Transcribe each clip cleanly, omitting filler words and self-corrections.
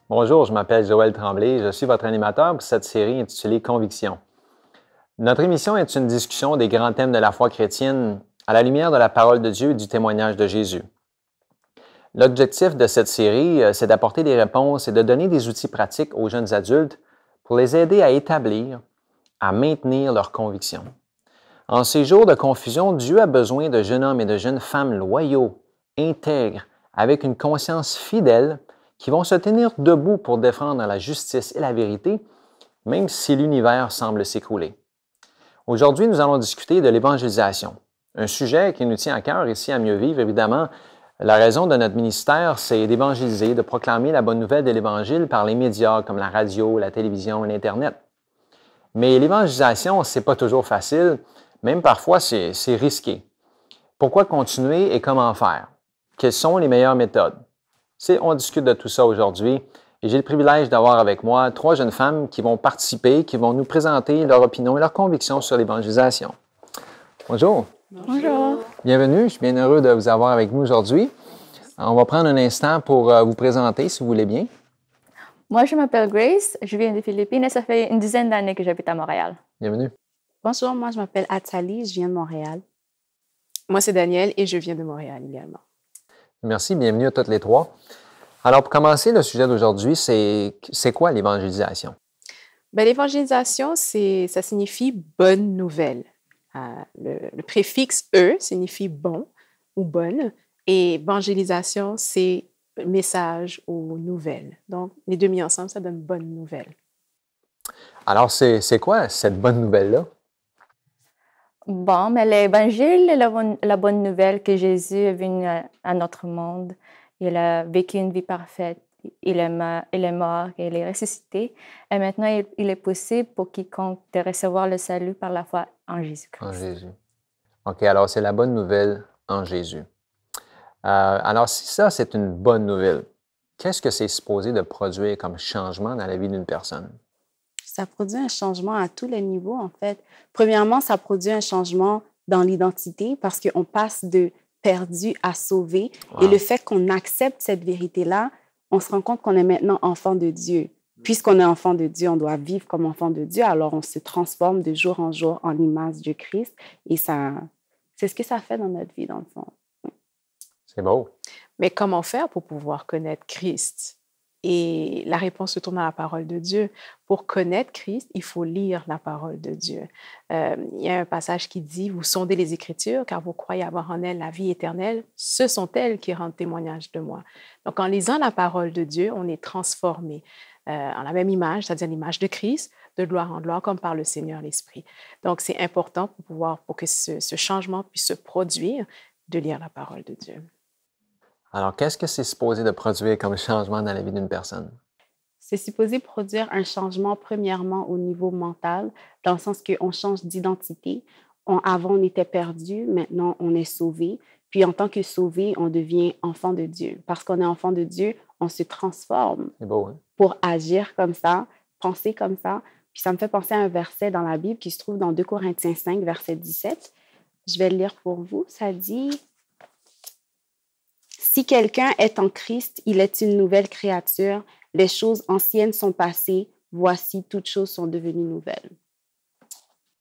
Bonjour, je m'appelle Joël Tremblay, je suis votre animateur pour cette série intitulée Conviction. Notre émission est une discussion des grands thèmes de la foi chrétienne à la lumière de la parole de Dieu et du témoignage de Jésus. L'objectif de cette série, c'est d'apporter des réponses et de donner des outils pratiques aux jeunes adultes pour les aider à établir, à maintenir leurs convictions. En ces jours de confusion, Dieu a besoin de jeunes hommes et de jeunes femmes loyaux, intègres, avec une conscience fidèle, qui vont se tenir debout pour défendre la justice et la vérité, même si l'univers semble s'écrouler. Aujourd'hui, nous allons discuter de l'évangélisation, un sujet qui nous tient à cœur ici à Mieux Vivre. Évidemment, la raison de notre ministère, c'est d'évangéliser, de proclamer la bonne nouvelle de l'Évangile par les médias comme la radio, la télévision et l'Internet. Mais l'évangélisation, ce n'est pas toujours facile, même parfois c'est risqué. Pourquoi continuer et comment faire? Quelles sont les meilleures méthodes? On discute de tout ça aujourd'hui et j'ai le privilège d'avoir avec moi 3 jeunes femmes qui vont participer, qui vont nous présenter leur opinion et leurs convictions sur l'évangélisation. Bonjour. Bonjour. Bienvenue, je suis bien heureux de vous avoir avec nous aujourd'hui. On va prendre un instant pour vous présenter, si vous voulez bien. Moi, je m'appelle Grace, je viens des Philippines et ça fait une dizaine d'années que j'habite à Montréal. Bienvenue. Bonjour, moi je m'appelle Athalie, je viens de Montréal. Moi, c'est Danielle et je viens de Montréal également. Merci, bienvenue à toutes les 3. Alors, pour commencer, le sujet d'aujourd'hui, c'est quoi l'évangélisation? L'évangélisation, ça signifie bonne nouvelle. Le préfixe « e » signifie bon ou bonne et évangélisation, c'est message ou nouvelle. Donc, les deux mis ensemble, ça donne bonne nouvelle. Alors, c'est quoi cette bonne nouvelle-là? Bon, mais l'Évangile est la bonne nouvelle que Jésus est venu à notre monde. Il a vécu une vie parfaite. Il est mort, il est ressuscité. Et maintenant, il est possible pour quiconque de recevoir le salut par la foi en Jésus-Christ. En Jésus. OK, alors c'est la bonne nouvelle en Jésus. Alors, si ça, c'est une bonne nouvelle, qu'est-ce que c'est supposé de produire comme changement dans la vie d'une personne? Ça produit un changement à tous les niveaux, en fait. Premièrement, ça produit un changement dans l'identité parce qu'on passe de perdu à sauvé. Wow. Et le fait qu'on accepte cette vérité-là, on se rend compte qu'on est maintenant enfant de Dieu. Puisqu'on est enfant de Dieu, on doit vivre comme enfant de Dieu. Alors, on se transforme de jour en jour en l'image de Christ. Et c'est ce que ça fait dans notre vie, dans le fond. C'est beau. Mais comment faire pour pouvoir connaître Christ? Et la réponse se tourne à la parole de Dieu. Pour connaître Christ, il faut lire la parole de Dieu. Il y a un passage qui dit « Vous sondez les Écritures, car vous croyez avoir en elles la vie éternelle. Ce sont elles qui rendent témoignage de moi. » Donc, en lisant la parole de Dieu, on est transformé en la même image, c'est-à-dire l'image de Christ, de gloire en gloire, comme par le Seigneur l'Esprit. Donc, c'est important pour que ce changement puisse se produire, de lire la parole de Dieu. Alors, qu'est-ce que c'est supposé de produire comme changement dans la vie d'une personne? C'est supposé produire un changement, premièrement, au niveau mental, dans le sens qu'on change d'identité. Avant, on était perdu, maintenant, on est sauvé. Puis, en tant que sauvé, on devient enfant de Dieu. Parce qu'on est enfant de Dieu, on se transforme. C'est beau, hein? Pour agir comme ça, penser comme ça. Puis, ça me fait penser à un verset dans la Bible qui se trouve dans 2 Corinthiens 5, verset 17. Je vais le lire pour vous. Ça dit... Si quelqu'un est en Christ, il est une nouvelle créature. Les choses anciennes sont passées. Voici, toutes choses sont devenues nouvelles.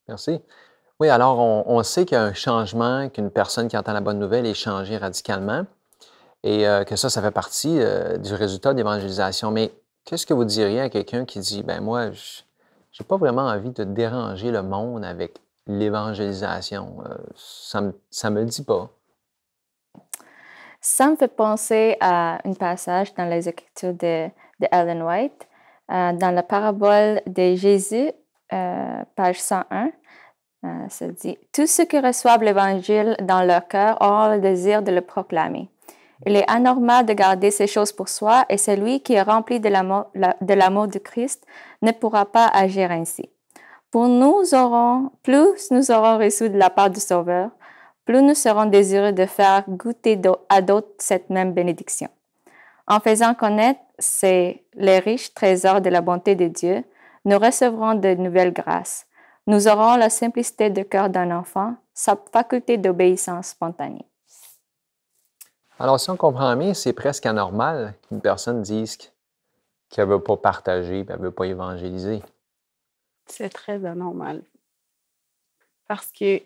Merci. Oui, alors on sait qu'il y a un changement, qu'une personne qui entend la bonne nouvelle est changée radicalement et que ça fait partie du résultat de l'évangélisation. Mais qu'est-ce que vous diriez à quelqu'un qui dit, ben moi, je n'ai pas vraiment envie de déranger le monde avec l'évangélisation. Ça me le dit pas. Ça me fait penser à un passage dans les Écritures de Ellen White, dans la parabole de Jésus, page 101. Ça dit « Tous ceux qui reçoivent l'Évangile dans leur cœur auront le désir de le proclamer. Il est anormal de garder ces choses pour soi et celui qui est rempli de l'amour de Christ ne pourra pas agir ainsi. Plus nous aurons reçu de la part du Sauveur, plus nous serons désireux de faire goûter à d'autres cette même bénédiction. En faisant connaître les riches trésors de la bonté de Dieu, nous recevrons de nouvelles grâces. Nous aurons la simplicité de cœur d'un enfant, sa faculté d'obéissance spontanée. » Alors, si on comprend bien, c'est presque anormal qu'une personne dise qu'elle ne veut pas partager, puis elle ne veut pas évangéliser. C'est très anormal. Parce que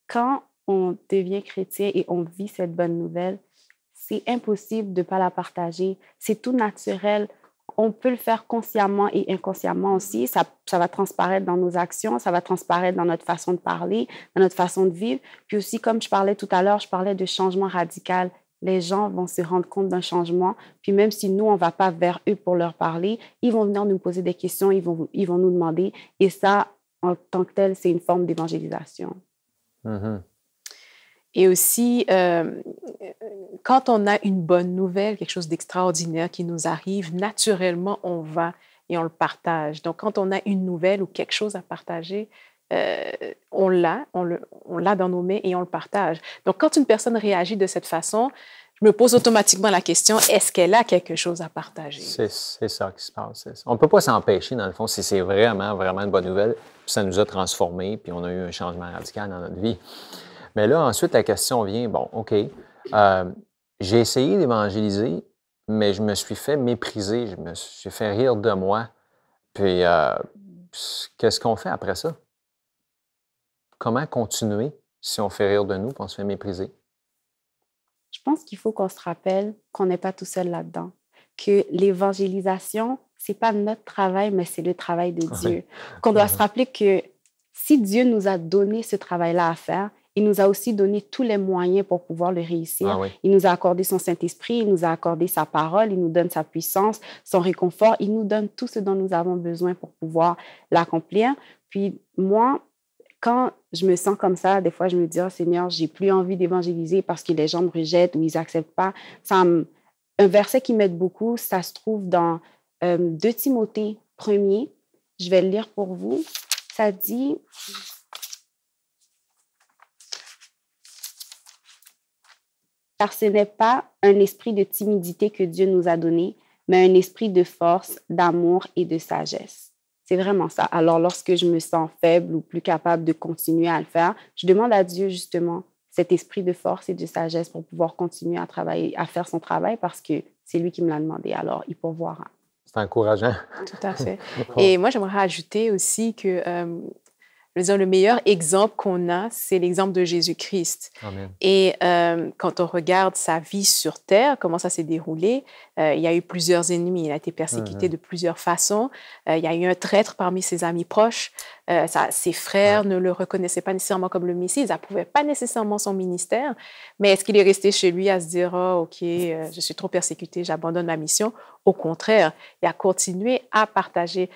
quand on devient chrétien et on vit cette bonne nouvelle, c'est impossible de ne pas la partager. C'est tout naturel. On peut le faire consciemment et inconsciemment aussi. Ça va transparaître dans nos actions, ça va transparaître dans notre façon de parler, dans notre façon de vivre. Puis aussi, comme je parlais tout à l'heure, je parlais de changement radical. Les gens vont se rendre compte d'un changement. Puis même si nous, on ne va pas vers eux pour leur parler, ils vont venir nous poser des questions, ils vont nous demander. Et ça, en tant que tel, c'est une forme d'évangélisation. Mm-hmm. Et aussi, quand on a une bonne nouvelle, quelque chose d'extraordinaire qui nous arrive, naturellement, on va et on le partage. Donc, quand on a une nouvelle ou quelque chose à partager, on l'a dans nos mains et on le partage. Donc, quand une personne réagit de cette façon, je me pose automatiquement la question, est-ce qu'elle a quelque chose à partager? C'est ça qui se passe. On ne peut pas s'empêcher, dans le fond, si c'est vraiment, vraiment une bonne nouvelle, puis ça nous a transformés, puis on a eu un changement radical dans notre vie. Mais là, ensuite, la question vient, bon, OK, j'ai essayé d'évangéliser, mais je me suis fait mépriser, je me suis fait rire de moi. Puis, qu'est-ce qu'on fait après ça? Comment continuer si on fait rire de nous et on se fait mépriser? Je pense qu'il faut qu'on se rappelle qu'on n'est pas tout seul là-dedans, que l'évangélisation, ce n'est pas notre travail, mais c'est le travail de Dieu. Qu'on doit se rappeler que si Dieu nous a donné ce travail-là à faire, il nous a aussi donné tous les moyens pour pouvoir le réussir. Ah oui. Il nous a accordé son Saint-Esprit, il nous a accordé sa parole, il nous donne sa puissance, son réconfort, il nous donne tout ce dont nous avons besoin pour pouvoir l'accomplir. Puis moi, quand je me sens comme ça, des fois, je me dis, oh, Seigneur, j'ai plus envie d'évangéliser parce que les gens me rejettent ou ils n'acceptent pas. Un verset qui m'aide beaucoup, ça se trouve dans 2 Timothée 1er. Je vais le lire pour vous. Ça dit... Car ce n'est pas un esprit de timidité que Dieu nous a donné, mais un esprit de force, d'amour et de sagesse. C'est vraiment ça. Alors, lorsque je me sens faible ou plus capable de continuer à le faire, je demande à Dieu justement cet esprit de force et de sagesse pour pouvoir continuer à travailler, à faire son travail parce que c'est lui qui me l'a demandé. Alors, il pourvoira. C'est encourageant. Tout à fait. Et moi, j'aimerais ajouter aussi que je veux dire, le meilleur exemple qu'on a, c'est l'exemple de Jésus-Christ. Amen. Et quand on regarde sa vie sur Terre, comment ça s'est déroulé, il y a eu plusieurs ennemis. Il a été persécuté de plusieurs façons. Il y a eu un traître parmi ses amis proches. Ses frères ne le reconnaissaient pas nécessairement comme le Messie. Ils n'approuvaient pas nécessairement son ministère. Mais est-ce qu'il est resté chez lui à se dire « Oh, OK, je suis trop persécuté, j'abandonne ma mission ». Au contraire, il a continué à partager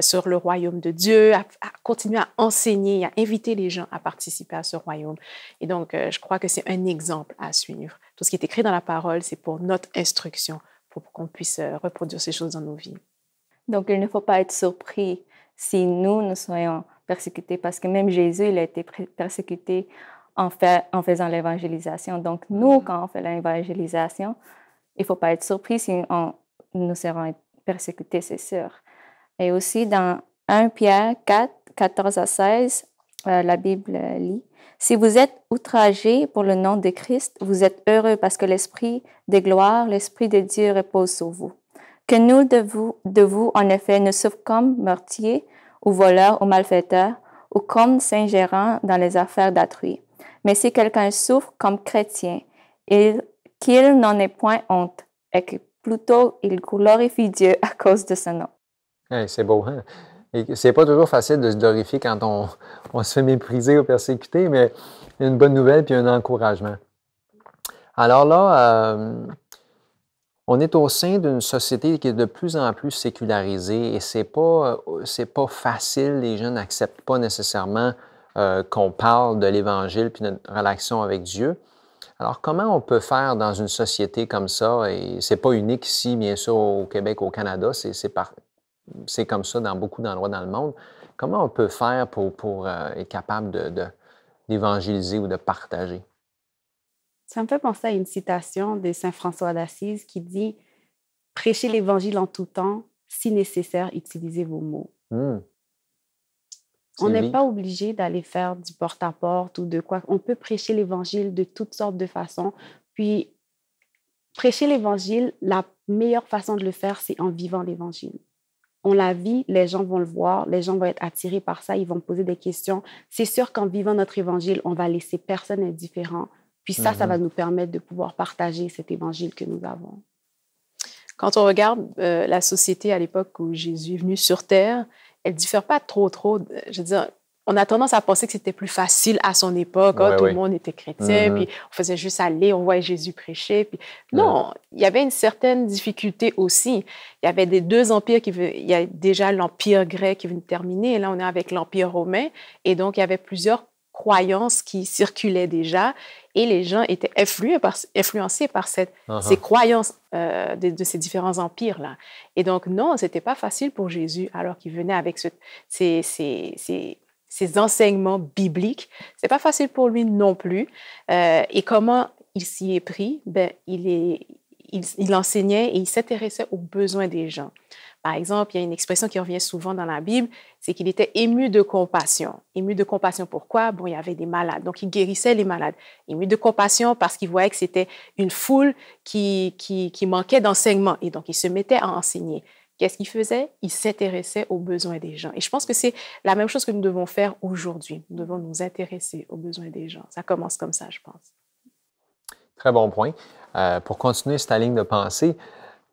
sur le royaume de Dieu, à continuer à enseigner, à inviter les gens à participer à ce royaume. Et donc, je crois que c'est un exemple à suivre. Tout ce qui est écrit dans la parole, c'est pour notre instruction, pour qu'on puisse reproduire ces choses dans nos vies. Donc, il ne faut pas être surpris si nous soyons persécutés, parce que même Jésus, il a été persécuté en faisant l'évangélisation. Donc, nous, quand on fait l'évangélisation, il ne faut pas être surpris si nous serons persécutés, c'est sûr. Et aussi, dans 1 Pierre 4, 14 à 16, la Bible lit, « Si vous êtes outragés pour le nom de Christ, vous êtes heureux parce que l'Esprit de gloire, l'Esprit de Dieu repose sur vous. Que nul de vous, en effet, ne souffre comme meurtrier ou voleur ou malfaiteur ou comme s'ingérant dans les affaires d'autrui. Mais si quelqu'un souffre comme chrétien, qu'il n'en ait point honte et que plutôt il glorifie Dieu à cause de ce nom. » Hey, c'est beau, hein? Et c'est pas toujours facile de se glorifier quand on se fait mépriser ou persécuter, mais il y a une bonne nouvelle puis un encouragement. Alors là, on est au sein d'une société qui est de plus en plus sécularisée et c'est pas facile. Les gens n'acceptent pas nécessairement qu'on parle de l'Évangile puis de notre relation avec Dieu. Alors, comment on peut faire dans une société comme ça? Et c'est pas unique ici, bien sûr, au Québec, au Canada, c'est comme ça dans beaucoup d'endroits dans le monde. Comment on peut faire pour être capable d'évangéliser ou de partager? Ça me fait penser à une citation de saint François d'Assise qui dit « Prêchez l'Évangile en tout temps, si nécessaire, utilisez vos mots. » On n'est pas obligé d'aller faire du porte-à-porte ou de quoi. On peut prêcher l'Évangile de toutes sortes de façons. Puis, prêcher l'Évangile, la meilleure façon de le faire, c'est en vivant l'Évangile. On la vit, les gens vont le voir, les gens vont être attirés par ça, ils vont poser des questions. C'est sûr qu'en vivant notre Évangile, on va laisser personne indifférent. Puis ça va nous permettre de pouvoir partager cet Évangile que nous avons. Quand on regarde la société à l'époque où Jésus est venu sur Terre, elle ne diffère pas trop. Je veux dire, on a tendance à penser que c'était plus facile à son époque. Tout le monde était chrétien, puis on faisait juste aller, on voyait Jésus prêcher. Puis... Non, il y avait une certaine difficulté aussi. Il y avait des deux empires il y a déjà l'empire grec qui venait de terminer, et là on est avec l'empire romain, et donc il y avait plusieurs croyances qui circulaient déjà, et les gens étaient influencés par ces croyances de ces différents empires-là. Et donc non, c'était pas facile pour Jésus alors qu'il venait avec ces enseignements bibliques. C'est pas facile pour lui non plus. Et comment il s'y est pris? Il enseignait et il s'intéressait aux besoins des gens. Par exemple, il y a une expression qui revient souvent dans la Bible, c'est qu'il était ému de compassion. Ému de compassion, pourquoi? Bon, il y avait des malades, donc il guérissait les malades. Ému de compassion parce qu'il voyait que c'était une foule qui manquait d'enseignement, et donc il se mettait à enseigner. Qu'est-ce qu'il faisait? Il s'intéressait aux besoins des gens. Et je pense que c'est la même chose que nous devons faire aujourd'hui. Nous devons nous intéresser aux besoins des gens. Ça commence comme ça, je pense. Très bon point. Pour continuer cette ligne de pensée,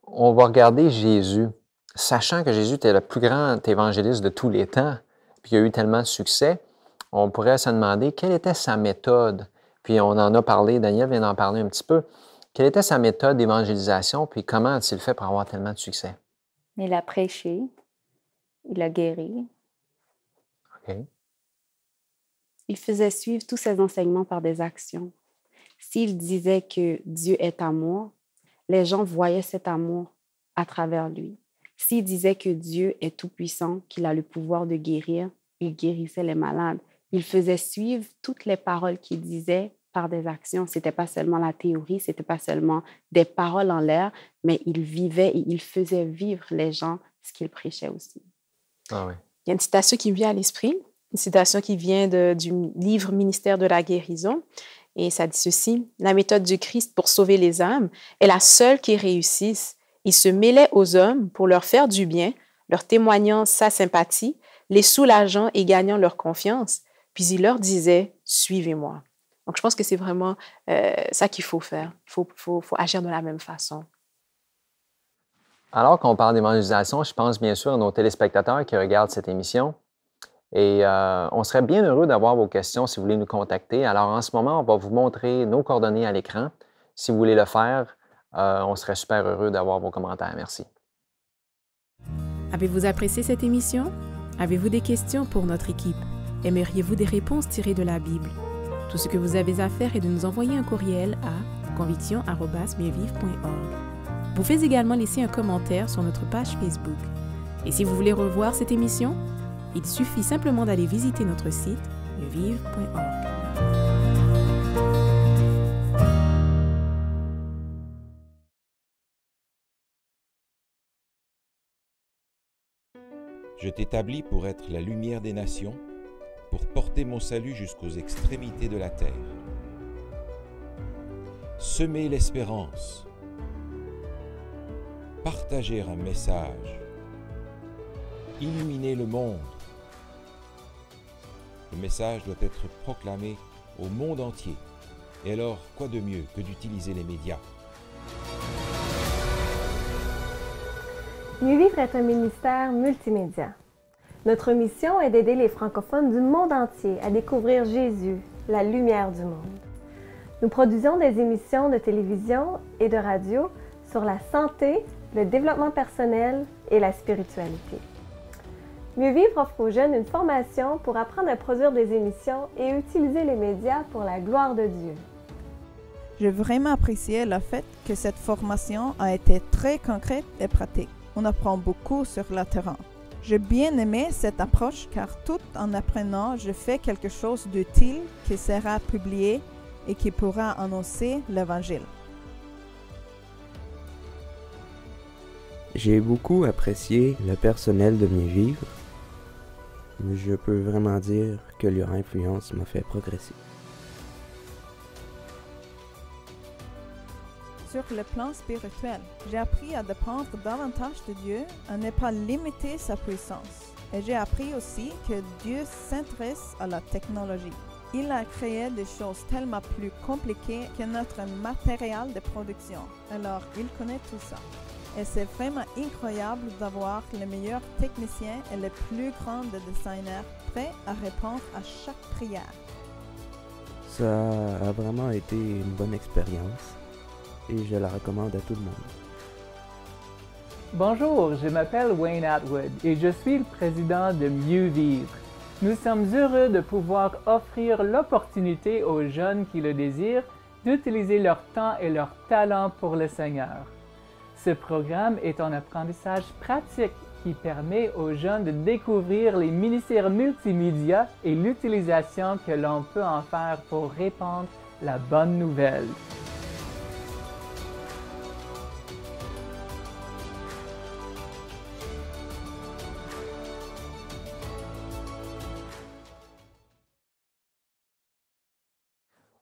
on va regarder Jésus. Sachant que Jésus était le plus grand évangéliste de tous les temps, puis il a eu tellement de succès, on pourrait se demander quelle était sa méthode. Puis on en a parlé, Daniel vient d'en parler un petit peu. Quelle était sa méthode d'évangélisation, puis comment a-t-il fait pour avoir tellement de succès? Il a prêché, il a guéri. OK. Il faisait suivre tous ses enseignements par des actions. S'il disait que Dieu est amour, les gens voyaient cet amour à travers lui. S'il disait que Dieu est tout-puissant, qu'il a le pouvoir de guérir, il guérissait les malades. Il faisait suivre toutes les paroles qu'il disait par des actions. Ce n'était pas seulement la théorie, ce n'était pas seulement des paroles en l'air, mais il vivait et il faisait vivre les gens ce qu'il prêchait aussi. Ah oui. Il y a une citation qui me vient à l'esprit, une citation qui vient du livre Ministère de la guérison. Et ça dit ceci: « La méthode du Christ pour sauver les âmes est la seule qui réussisse. Il se mêlait aux hommes pour leur faire du bien, leur témoignant sa sympathie, les soulageant et gagnant leur confiance. Puis il leur disait, « Suivez-moi. » Donc, je pense que c'est vraiment ça qu'il faut faire. Il faut agir de la même façon. Alors qu'on parle d'évangélisation, je pense bien sûr à nos téléspectateurs qui regardent cette émission. Et on serait bien heureux d'avoir vos questions si vous voulez nous contacter. Alors, en ce moment, on va vous montrer nos coordonnées à l'écran. Si vous voulez le faire, on serait super heureux d'avoir vos commentaires. Merci. Avez-vous apprécié cette émission? Avez-vous des questions pour notre équipe? Aimeriez-vous des réponses tirées de la Bible? Tout ce que vous avez à faire est de nous envoyer un courriel à conviction@mieuxvivre.org. Vous pouvez également laisser un commentaire sur notre page Facebook. Et si vous voulez revoir cette émission, il suffit simplement d'aller visiter notre site mieuxvivre.org. Je t'établis pour être la lumière des nations, pour porter mon salut jusqu'aux extrémités de la terre. Semer l'espérance, partager un message, illuminer le monde. Le message doit être proclamé au monde entier. Et alors, quoi de mieux que d'utiliser les médias? Mieux vivre est un ministère multimédia. Notre mission est d'aider les francophones du monde entier à découvrir Jésus, la lumière du monde. Nous produisons des émissions de télévision et de radio sur la santé, le développement personnel et la spiritualité. Mieux vivre offre aux jeunes une formation pour apprendre à produire des émissions et utiliser les médias pour la gloire de Dieu. J'ai vraiment apprécié le fait que cette formation a été très concrète et pratique. On apprend beaucoup sur le terrain. J'ai bien aimé cette approche car tout en apprenant, je fais quelque chose d'utile qui sera publié et qui pourra annoncer l'Évangile. J'ai beaucoup apprécié le personnel de Mieux Vivre. Je peux vraiment dire que leur influence m'a fait progresser. sur le plan spirituel. J'ai appris à dépendre davantage de Dieu, à ne pas limiter sa puissance. Et j'ai appris aussi que Dieu s'intéresse à la technologie. Il a créé des choses tellement plus compliquées que notre matériel de production. Alors, il connaît tout ça. Et c'est vraiment incroyable d'avoir les meilleurs techniciens et les plus grands designers prêts à répondre à chaque prière. Ça a vraiment été une bonne expérience et je la recommande à tout le monde. Bonjour, je m'appelle Wayne Atwood et je suis le président de Mieux Vivre. Nous sommes heureux de pouvoir offrir l'opportunité aux jeunes qui le désirent d'utiliser leur temps et leur talent pour le Seigneur. Ce programme est un apprentissage pratique qui permet aux jeunes de découvrir les ministères multimédia et l'utilisation que l'on peut en faire pour répandre la bonne nouvelle.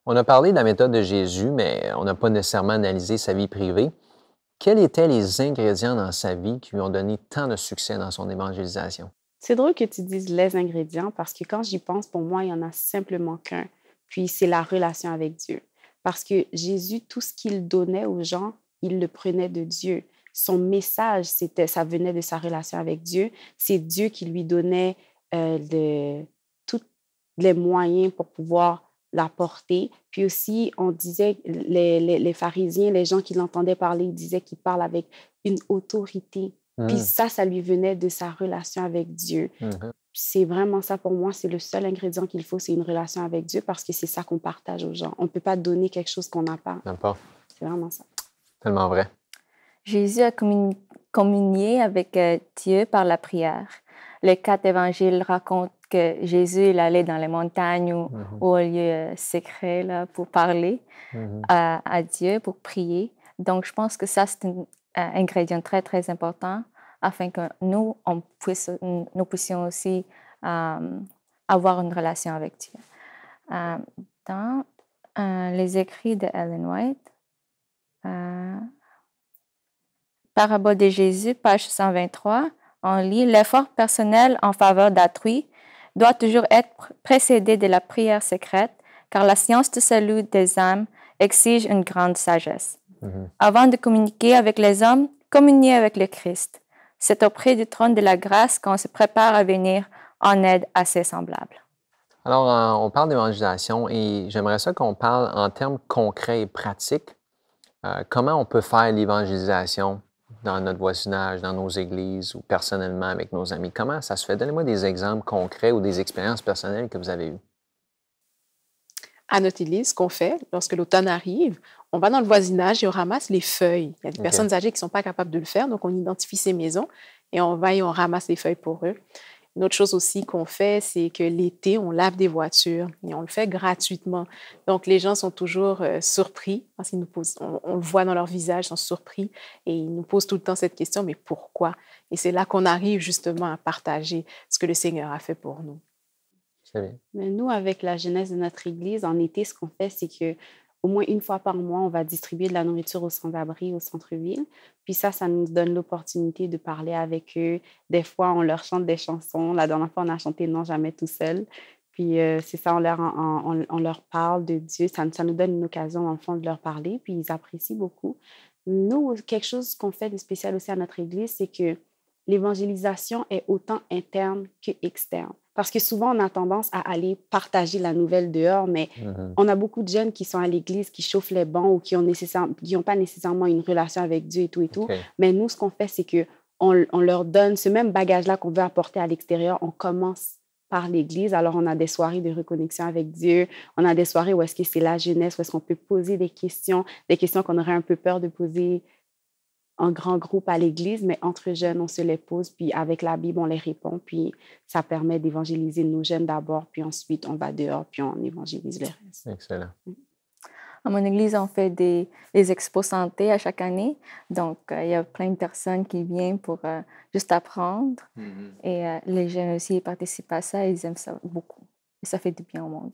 On a parlé de la méthode de Jésus, mais on n'a pas nécessairement analysé sa vie privée. Quels étaient les ingrédients dans sa vie qui lui ont donné tant de succès dans son évangélisation? C'est drôle que tu dises les ingrédients parce que quand j'y pense, pour moi, il n'y en a simplement qu'un. Puis c'est la relation avec Dieu. Parce que Jésus, tout ce qu'il donnait aux gens, il le prenait de Dieu. Son message, ça venait de sa relation avec Dieu. C'est Dieu qui lui donnait tous les moyens pour pouvoir la porter. Puis aussi, on disait, les pharisiens, les gens qui l'entendaient parler, ils disaient qu'il parle avec une autorité. Puis ça lui venait de sa relation avec Dieu. C'est vraiment ça pour moi, c'est le seul ingrédient qu'il faut, c'est une relation avec Dieu parce que c'est ça qu'on partage aux gens. On ne peut pas donner quelque chose qu'on n'a pas. C'est vraiment ça. Tellement vrai. Jésus a communié avec Dieu par la prière. Les 4 évangiles racontent que Jésus il allait dans les montagnes ou au lieu secret là, pour parler à Dieu, pour prier. Donc, je pense que ça, c'est un ingrédient très, très important afin que nous puissions aussi avoir une relation avec Dieu. Dans les écrits de Ellen White, Parabole de Jésus, page 123, on lit « L'effort personnel en faveur d'autrui doit toujours être précédé de la prière secrète, car la science du salut des âmes exige une grande sagesse. Avant de communiquer avec les hommes, communier avec le Christ. C'est auprès du trône de la grâce qu'on se prépare à venir en aide à ses semblables. » Alors, on parle d'évangélisation et j'aimerais ça qu'on parle en termes concrets et pratiques. Comment on peut faire l'évangélisation dans notre voisinage, dans nos églises ou personnellement avec nos amis? Comment ça se fait? Donnez-moi des exemples concrets ou des expériences personnelles que vous avez eues. À notre église, ce qu'on fait, lorsque l'automne arrive, on va dans le voisinage et on ramasse les feuilles. Il y a des personnes âgées qui ne sont pas capables de le faire, donc on identifie ces maisons et on va et on ramasse les feuilles pour eux. Une autre chose aussi qu'on fait, c'est que l'été, on lave des voitures et on le fait gratuitement. Donc, les gens sont toujours surpris parce qu'ils nous posent, on le voit dans leur visage, ils sont surpris et ils nous posent tout le temps cette question, mais pourquoi? Et c'est là qu'on arrive justement à partager ce que le Seigneur a fait pour nous. C'est bien. Mais nous, avec la jeunesse de notre église, en été, ce qu'on fait, c'est que au moins une fois par mois, on va distribuer de la nourriture aux sans-abri, au centre-ville. Puis ça nous donne l'opportunité de parler avec eux. Des fois, on leur chante des chansons. La dernière fois, on a chanté « Non, jamais tout seul ». Puis c'est ça, on leur parle de Dieu. Ça nous donne une occasion, en fond, de leur parler. Puis ils apprécient beaucoup. Nous, quelque chose qu'on fait de spécial aussi à notre église, c'est que l'évangélisation est autant interne qu'externe. Parce que souvent, on a tendance à aller partager la nouvelle dehors, mais on a beaucoup de jeunes qui sont à l'église, qui chauffent les bancs ou qui n'ont pas nécessairement une relation avec Dieu et tout et tout. Mais nous, ce qu'on fait, c'est qu'on leur donne ce même bagage-là qu'on veut apporter à l'extérieur. On commence par l'église. Alors, on a des soirées de reconnexion avec Dieu. On a des soirées où est-ce que c'est la jeunesse, où est-ce qu'on peut poser des questions qu'on aurait un peu peur de poser en grand groupe à l'église, mais entre jeunes, on se les pose, puis avec la Bible, on les répond, puis ça permet d'évangéliser nos jeunes d'abord, puis ensuite, on va dehors, puis on évangélise le reste. Excellent. À mon église, on fait des expos santé à chaque année, donc il y a plein de personnes qui viennent pour juste apprendre, et les jeunes aussi participent à ça, ils aiment ça beaucoup, et ça fait du bien au monde.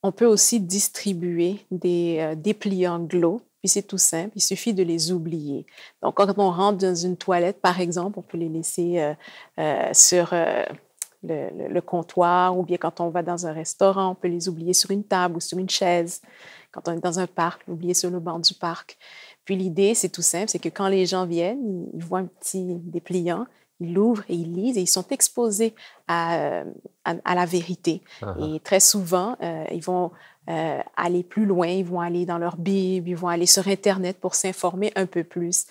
On peut aussi distribuer des dépliants Glow. puis c'est tout simple, il suffit de les oublier. Donc, quand on rentre dans une toilette, par exemple, on peut les laisser sur le comptoir, ou bien quand on va dans un restaurant, on peut les oublier sur une table ou sur une chaise. Quand on est dans un parc, l'oublier sur le banc du parc. Puis l'idée, c'est tout simple, c'est que quand les gens viennent, ils voient un petit dépliant, ils l'ouvrent et ils lisent et ils sont exposés à la vérité. Et très souvent, ils vont aller plus loin, ils vont aller dans leur Bible, ils vont aller sur Internet pour s'informer un peu plus.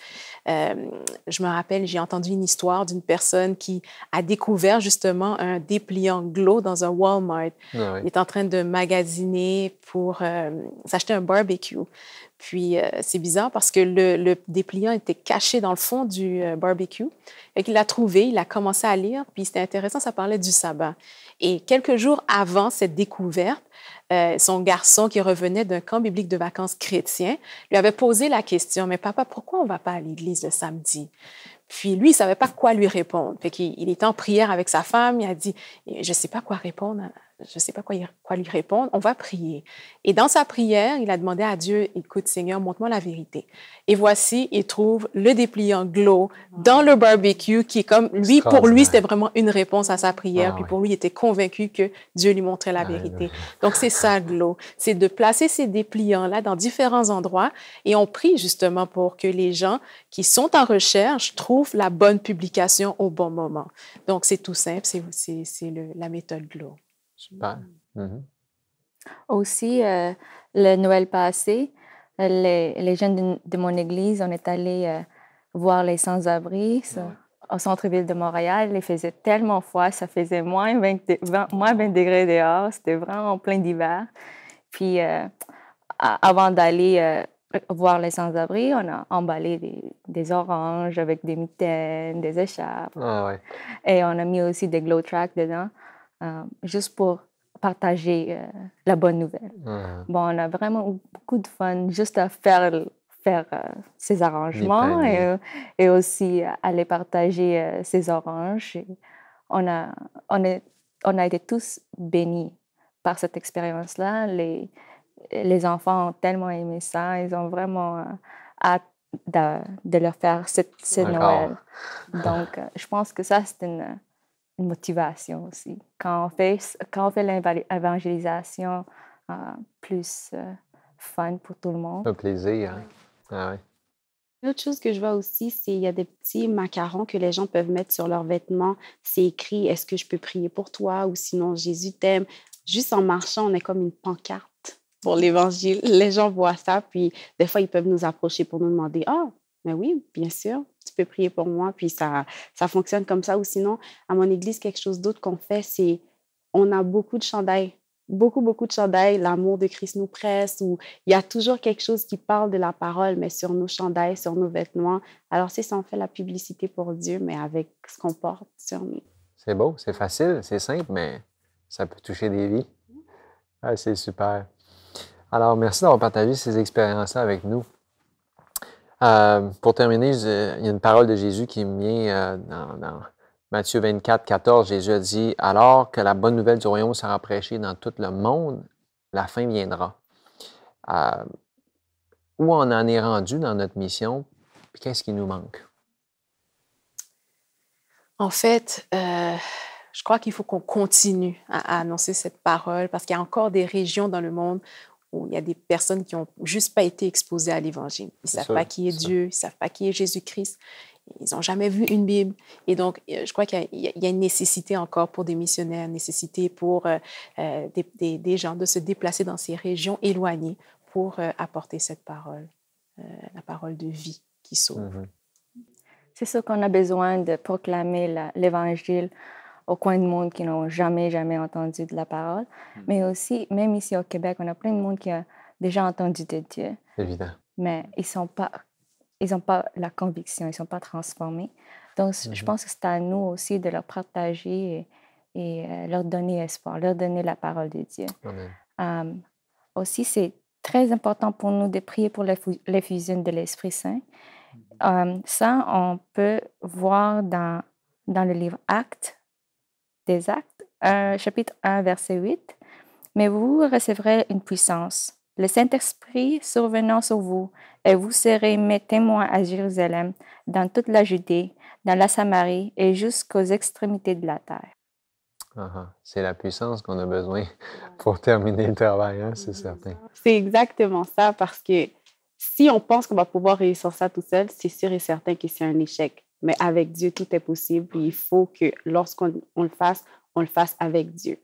Je me rappelle, j'ai entendu une histoire d'une personne qui a découvert justement un dépliant Glow dans un Walmart. Il est en train de magasiner pour s'acheter un barbecue. Puis, c'est bizarre parce que le dépliant était caché dans le fond du barbecue. Et qu'il l'a trouvé, il a commencé à lire, puis c'était intéressant, ça parlait du sabbat. Et quelques jours avant cette découverte, son garçon qui revenait d'un camp biblique de vacances chrétien lui avait posé la question, « Mais papa, pourquoi on ne va pas à l'église le samedi? » Puis lui, il ne savait pas quoi lui répondre. Fait qu'il était en prière avec sa femme, il a dit, « Je ne sais pas quoi répondre. Je ne sais pas quoi lui répondre, on va prier. » Et dans sa prière, il a demandé à Dieu, « Écoute, Seigneur, montre-moi la vérité. » Et voici, il trouve le dépliant Glow dans le barbecue qui est comme, lui, pour lui, c'était vraiment une réponse à sa prière. Puis pour lui, il était convaincu que Dieu lui montrait la vérité. Donc, c'est ça, Glow. C'est de placer ces dépliants-là dans différents endroits et on prie justement pour que les gens qui sont en recherche trouvent la bonne publication au bon moment. Donc, c'est tout simple, c'est la méthode Glow. Super. Aussi, le Noël passé, les jeunes de mon église, on est allés voir les sans-abri au centre-ville de Montréal. Il faisait tellement froid, ça faisait moins 20 degrés dehors. C'était vraiment plein d'hiver. Puis, avant d'aller voir les sans-abri, on a emballé des oranges avec des mitaines, des écharpes. Et on a mis aussi des glow tracks dedans. Juste pour partager la bonne nouvelle. Bon, on a vraiment eu beaucoup de fun juste à faire ces arrangements et aussi aller partager ces oranges. Et on a été tous bénis par cette expérience-là. Les enfants ont tellement aimé ça. Ils ont vraiment hâte de leur faire ce Noël. Donc, je pense que ça, c'est une motivation aussi. Quand on fait l'évangélisation plus fun pour tout le monde. Un plaisir. Hein? L'autre chose que je vois aussi, c'est qu'il y a des petits macarons que les gens peuvent mettre sur leurs vêtements. C'est écrit « Est-ce que je peux prier pour toi? » ou sinon « Jésus t'aime ». Juste en marchant, on est comme une pancarte pour l'Évangile. Les gens voient ça, puis des fois, ils peuvent nous approcher pour nous demander « Ah, mais oui, bien sûr, tu peux prier pour moi. » Puis ça fonctionne comme ça. Ou sinon, à mon église, quelque chose d'autre qu'on fait, c'est on a beaucoup de chandails. Beaucoup de chandails. L'amour de Christ nous presse. Ou il y a toujours quelque chose qui parle de la parole, mais sur nos chandails, sur nos vêtements. Alors, c'est ça, on fait la publicité pour Dieu, mais avec ce qu'on porte sur nous. C'est beau, c'est facile, c'est simple, mais ça peut toucher des vies. C'est super. Alors, merci d'avoir partagé ces expériences-là avec nous. Pour terminer, il y a une parole de Jésus qui me vient dans Matthieu 24, 14. Jésus a dit « Alors que la bonne nouvelle du royaume sera prêchée dans tout le monde, la fin viendra. » Où on en est rendu dans notre mission, puis qu'est-ce qui nous manque? En fait, je crois qu'il faut qu'on continue à annoncer cette parole parce qu'il y a encore des régions dans le monde où il y a des personnes qui n'ont juste pas été exposées à l'Évangile. Ils ne savent pas qui est Dieu, ils ne savent pas qui est Jésus-Christ. Ils n'ont jamais vu une Bible. Et donc, je crois qu'il y a une nécessité encore pour des missionnaires, une nécessité pour des gens de se déplacer dans ces régions éloignées pour apporter cette parole, la parole de vie qui sauve. C'est sûr qu'on a besoin de proclamer l'Évangile au coin du monde qui n'ont jamais entendu de la parole. Mais aussi, même ici au Québec, on a plein de monde qui a déjà entendu de Dieu. Évident. Mais ils n'ont pas la conviction, ils ne sont pas transformés. Donc, je pense que c'est à nous aussi de leur partager et leur donner espoir, leur donner la parole de Dieu. Aussi, c'est très important pour nous de prier pour l'effusion de l'Esprit Saint. Ça, on peut voir dans le livre Actes, des Actes, chapitre 1, verset 8. « Mais vous recevrez une puissance le Saint-Esprit survenant sur vous, et vous serez mes témoins à Jérusalem, dans toute la Judée, dans la Samarie et jusqu'aux extrémités de la terre. C'est la puissance qu'on a besoin pour terminer le travail, hein, c'est certain. C'est exactement ça, parce que si on pense qu'on va pouvoir réussir ça tout seul, c'est sûr et certain que c'est un échec. Mais avec Dieu, tout est possible. Puis il faut que lorsqu'on le fasse avec Dieu.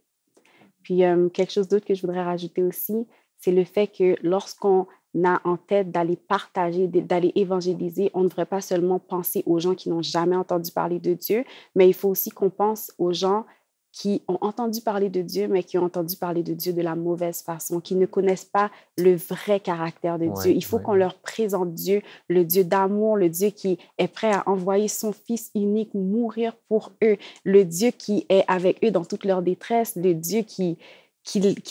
Puis quelque chose d'autre que je voudrais rajouter aussi, c'est le fait que lorsqu'on a en tête d'aller partager, d'aller évangéliser, on ne devrait pas seulement penser aux gens qui n'ont jamais entendu parler de Dieu, mais il faut aussi qu'on pense aux gens qui ont entendu parler de Dieu, mais qui ont entendu parler de Dieu de la mauvaise façon, qui ne connaissent pas le vrai caractère de Dieu. Il faut qu'on leur présente Dieu, le Dieu d'amour, le Dieu qui est prêt à envoyer son Fils unique mourir pour eux, le Dieu qui est avec eux dans toute leur détresse, le Dieu qui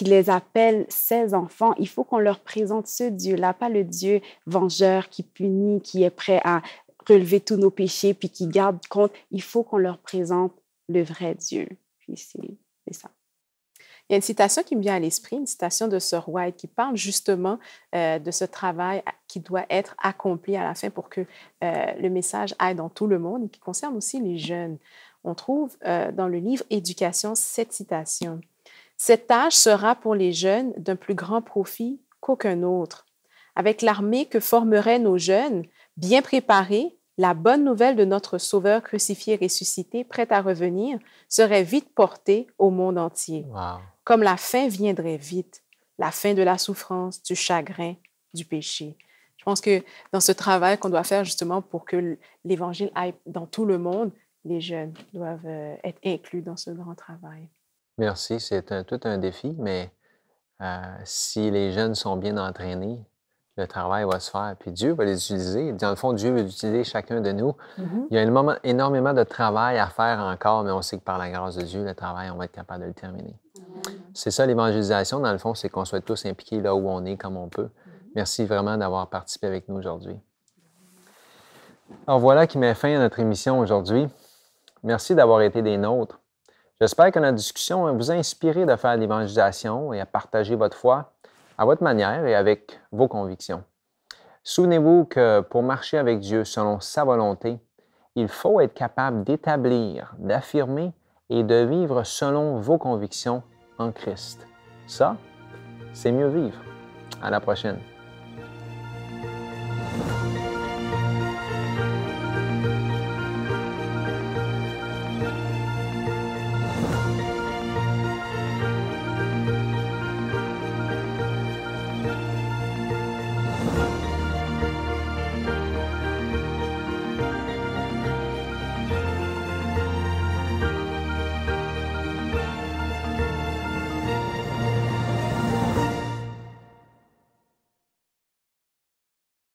les appelle ses enfants. Il faut qu'on leur présente ce Dieu-là, pas le Dieu vengeur qui punit, qui est prêt à relever tous nos péchés, puis qui garde compte. Il faut qu'on leur présente le vrai Dieu. C'est ça. Il y a une citation qui me vient à l'esprit, une citation de Sir White qui parle justement de ce travail qui doit être accompli à la fin pour que le message aille dans tout le monde et qui concerne aussi les jeunes. On trouve dans le livre Éducation cette citation. « Cette tâche sera pour les jeunes d'un plus grand profit qu'aucun autre. Avec l'armée que formeraient nos jeunes, bien préparés, la bonne nouvelle de notre Sauveur crucifié et ressuscité, prêt à revenir, serait vite portée au monde entier. Wow. Comme la fin viendrait vite, la fin de la souffrance, du chagrin, du péché. Je pense que dans ce travail qu'on doit faire justement pour que l'Évangile aille dans tout le monde, les jeunes doivent être inclus dans ce grand travail. Merci, c'est tout un défi, mais si les jeunes sont bien entraînés, le travail va se faire, puis Dieu va les utiliser. Dans le fond, Dieu veut utiliser chacun de nous. Il y a énormément de travail à faire encore, mais on sait que par la grâce de Dieu, le travail, on va être capable de le terminer. C'est ça l'évangélisation, dans le fond, c'est qu'on soit tous impliqués là où on est, comme on peut. Merci vraiment d'avoir participé avec nous aujourd'hui. Alors voilà qui met fin à notre émission aujourd'hui. Merci d'avoir été des nôtres. J'espère que notre discussion vous a inspiré de faire l'évangélisation et à partager votre foi à votre manière et avec vos convictions. Souvenez-vous que pour marcher avec Dieu selon sa volonté, il faut être capable d'établir, d'affirmer et de vivre selon vos convictions en Christ. Ça, c'est mieux vivre. À la prochaine.